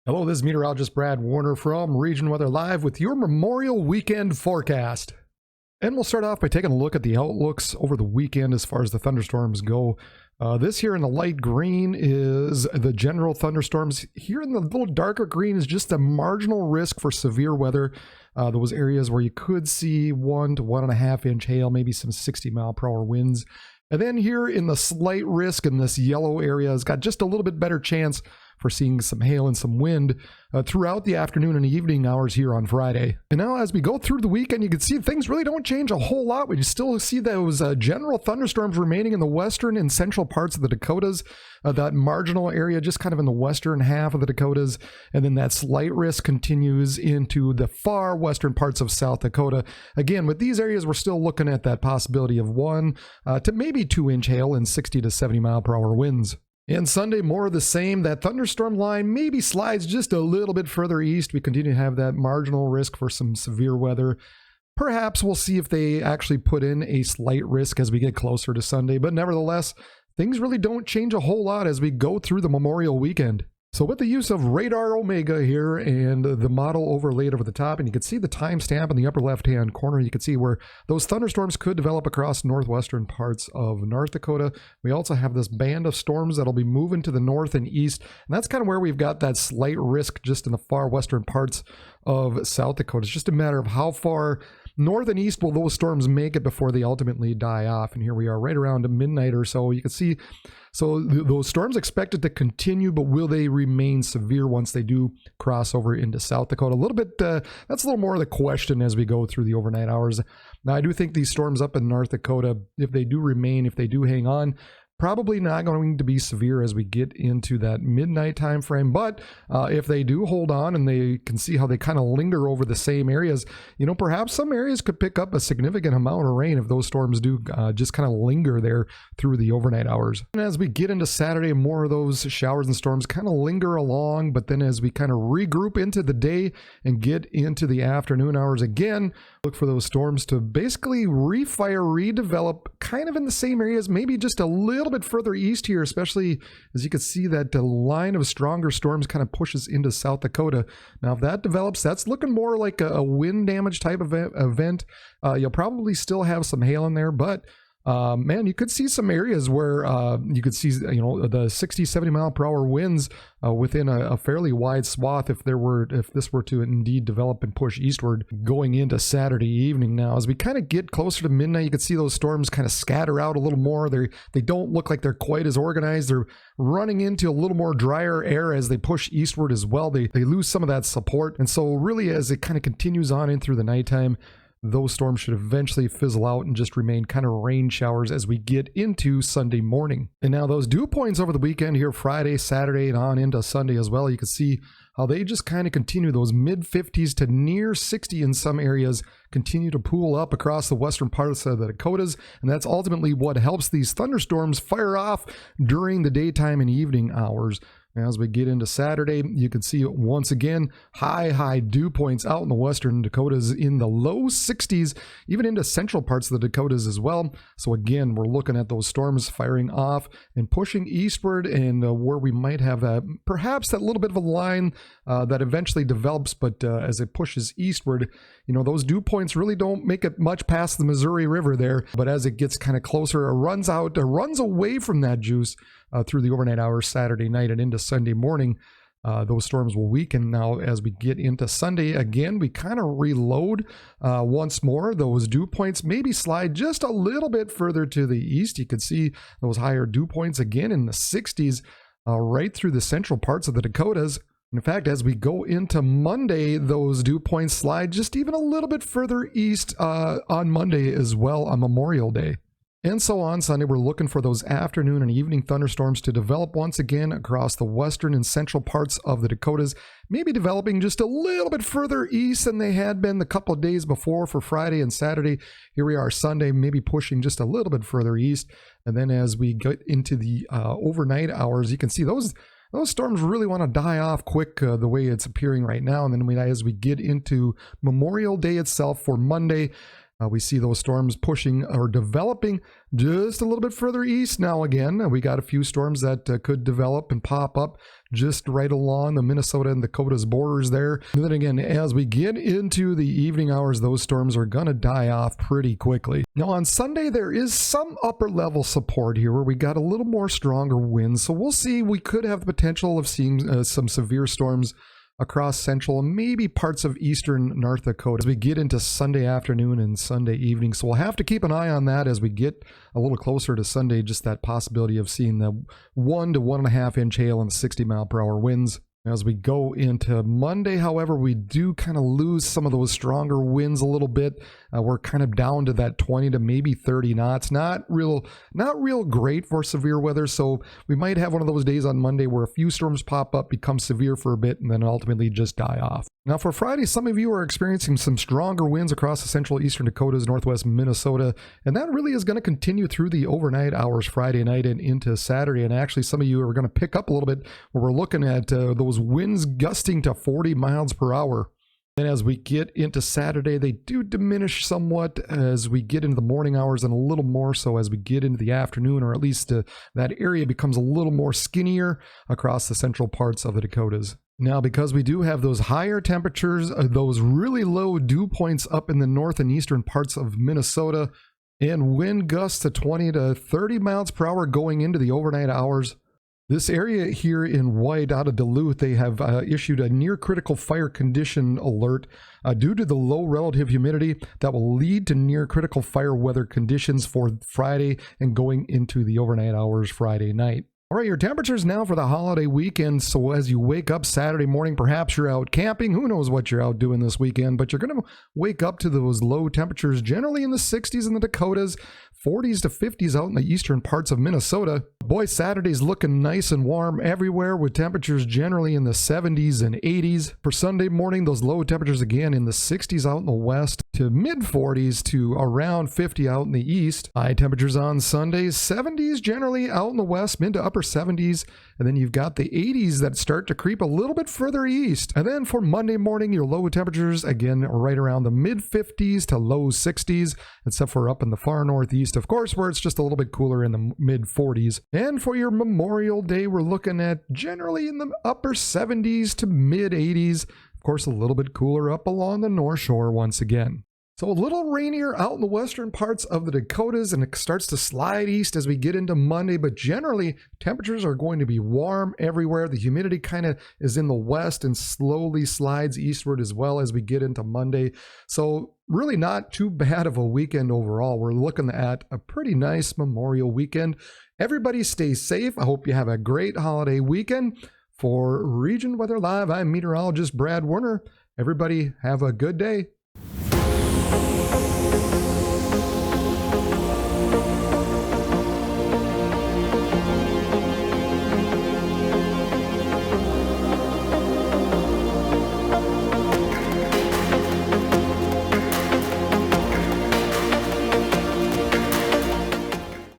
Hello, this is meteorologist Brad Warner from Region Weather Live with your Memorial Weekend forecast. And we'll start off by taking a look at the outlooks over the weekend as far as the thunderstorms go. This here in the light green is the general thunderstorms. Here in the little darker green is just a marginal risk for severe weather. Those areas where you could see 1 to 1.5 inch hail, maybe some 60-mile-per-hour winds. And then here in the slight risk in this yellow area has got just a little bit better chance for seeing some hail and some wind throughout the afternoon and evening hours here on Friday. And now as we go through the weekend, you can see things really don't change a whole lot. We still see those general thunderstorms remaining in the western and central parts of the Dakotas, that marginal area just kind of in the western half of the Dakotas, and then that slight risk continues into the far western parts of South Dakota. Again, with these areas, we're still looking at that possibility of 1 to maybe 2 inch hail and 60 to 70 mile per hour winds. And Sunday, more of the same. That thunderstorm line maybe slides just a little bit further east. We continue to have that marginal risk for some severe weather. Perhaps we'll see if they actually put in a slight risk as we get closer to Sunday. But nevertheless, things really don't change a whole lot as we go through the Memorial Weekend. So with the use of Radar Omega here and the model overlaid over the top, and you can see the timestamp in the upper left-hand corner, you can see where those thunderstorms could develop across northwestern parts of North Dakota. We also have this band of storms that'll be moving to the north and east, and that's kind of where we've got that slight risk just in the far western parts of South Dakota. It's just a matter of how far north and east will those storms make it before they ultimately die off. And here we are right around midnight or so. You can see, so those storms expected to continue, but will they remain severe once they do cross over into South Dakota? A little bit, that's a little more of the question as we go through the overnight hours. Now, I do think these storms up in North Dakota, if they do remain, if they do hang on, probably not going to be severe as we get into that midnight time frame. But if they do hold on and they can see how they kind of linger over the same areas, you know, perhaps some areas could pick up a significant amount of rain if those storms do just kind of linger there through the overnight hours. And as we get into Saturday, more of those showers and storms kind of linger along. But then as we kind of regroup into the day and get into the afternoon hours again, look for those storms to basically refire, redevelop kind of in the same areas, maybe just a little bit further east here, especially as you can see that the line of stronger storms kind of pushes into South Dakota. Now, if that develops, that's looking more like a wind damage type of event. You'll probably still have some hail in there, but man, you could see some areas where you could see, you know, the 60, 70 mile per hour winds within a fairly wide swath if this were to indeed develop and push eastward going into Saturday evening. Now, as we kind of get closer to midnight, you can see those storms kind of scatter out a little more. They don't look like they're quite as organized. They're running into a little more drier air as they push eastward as well. They lose some of that support. And so really, as it kind of continues on in through the nighttime, those storms should eventually fizzle out and just remain kind of rain showers as we get into Sunday morning. And now those dew points over the weekend here, Friday, Saturday, and on into Sunday as well, you can see how they just kind of continue. Those mid-50s to near 60 in some areas continue to pool up across the western parts of the Dakotas, and that's ultimately what helps these thunderstorms fire off during the daytime and evening hours. As we get into Saturday, you can see once again high dew points out in the western Dakotas in the low 60s, even into central parts of the Dakotas as well. So again, we're looking at those storms firing off and pushing eastward, and where we might have perhaps that little bit of a line that eventually develops, but as it pushes eastward, you know, those dew points really don't make it much past the Missouri River there, but as it gets kind of closer, it runs away from that juice through the overnight hours Saturday night and into Sunday morning. Those storms will weaken. Now, as we get into Sunday, again, we kind of reload once more. Those dew points maybe slide just a little bit further to the east. You can see those higher dew points again in the 60s right through the central parts of the Dakotas. In fact, as we go into Monday, those dew points slide just even a little bit further east on Monday as well, on Memorial Day. And so on Sunday, we're looking for those afternoon and evening thunderstorms to develop once again across the western and central parts of the Dakotas, maybe developing just a little bit further east than they had been the couple of days before for Friday and Saturday. Here we are Sunday, maybe pushing just a little bit further east. And then as we get into the overnight hours, you can see those storms really want to die off quick the way it's appearing right now. And then as we get into Memorial Day itself for Monday, We see those storms pushing or developing just a little bit further east now again. We got a few storms that could develop and pop up just right along the Minnesota and Dakota's borders there. And then again, as we get into the evening hours, those storms are going to die off pretty quickly. Now on Sunday, there is some upper level support here where we got a little more stronger winds. So we'll see. We could have the potential of seeing some severe storms across central and maybe parts of eastern North Dakota as we get into Sunday afternoon and Sunday evening. So we'll have to keep an eye on that as we get a little closer to Sunday, just that possibility of seeing the 1 to 1.5 inch hail and 60-mile-per-hour winds. As we go into Monday, however, we do kind of lose some of those stronger winds a little bit. We're kind of down to that 20 to maybe 30 knots. Not real great for severe weather. So we might have one of those days on Monday where a few storms pop up, become severe for a bit, and then ultimately just die off. Now for Friday, some of you are experiencing some stronger winds across the central eastern Dakotas, northwest Minnesota, and that really is going to continue through the overnight hours Friday night and into Saturday. And actually, some of you are going to pick up a little bit where we're looking at those winds gusting to 40 miles per hour. And as we get into Saturday, they do diminish somewhat as we get into the morning hours and a little more so as we get into the afternoon, or at least that area becomes a little more skinnier across the central parts of the Dakotas. Now, because we do have those higher temperatures, those really low dew points up in the north and eastern parts of Minnesota, and wind gusts to 20 to 30 miles per hour going into the overnight hours, this area here in white out of Duluth, they have issued a near critical fire condition alert due to the low relative humidity that will lead to near critical fire weather conditions for Friday and going into the overnight hours Friday night. All right, your temperatures now for the holiday weekend. So as you wake up Saturday morning, perhaps you're out camping. Who knows what you're out doing this weekend, but you're going to wake up to those low temperatures, generally in the 60s in the Dakotas, 40s to 50s out in the eastern parts of Minnesota. Boy, Saturday's looking nice and warm everywhere with temperatures generally in the 70s and 80s. For Sunday morning, those low temperatures again in the 60s out in the west to mid 40s to around 50 out in the east. High temperatures on Sundays, 70s generally out in the west, mid to upper 70s. And then you've got the 80s that start to creep a little bit further east. And then for Monday morning, your low temperatures again right around the mid 50s to low 60s, except for up in the far northeast, of course, where it's just a little bit cooler in the mid 40s. And for your Memorial Day, we're looking at generally in the upper 70s to mid 80s. Of course, a little bit cooler up along the North Shore once again. So a little rainier out in the western parts of the Dakotas, and it starts to slide east as we get into Monday, but generally temperatures are going to be warm everywhere. The humidity kind of is in the west and slowly slides eastward as well as we get into Monday. So really not too bad of a weekend overall. We're looking at a pretty nice Memorial weekend. Everybody stay safe. I hope you have a great holiday weekend. For Region Weather Live, I'm meteorologist Brad Werner. Everybody have a good day.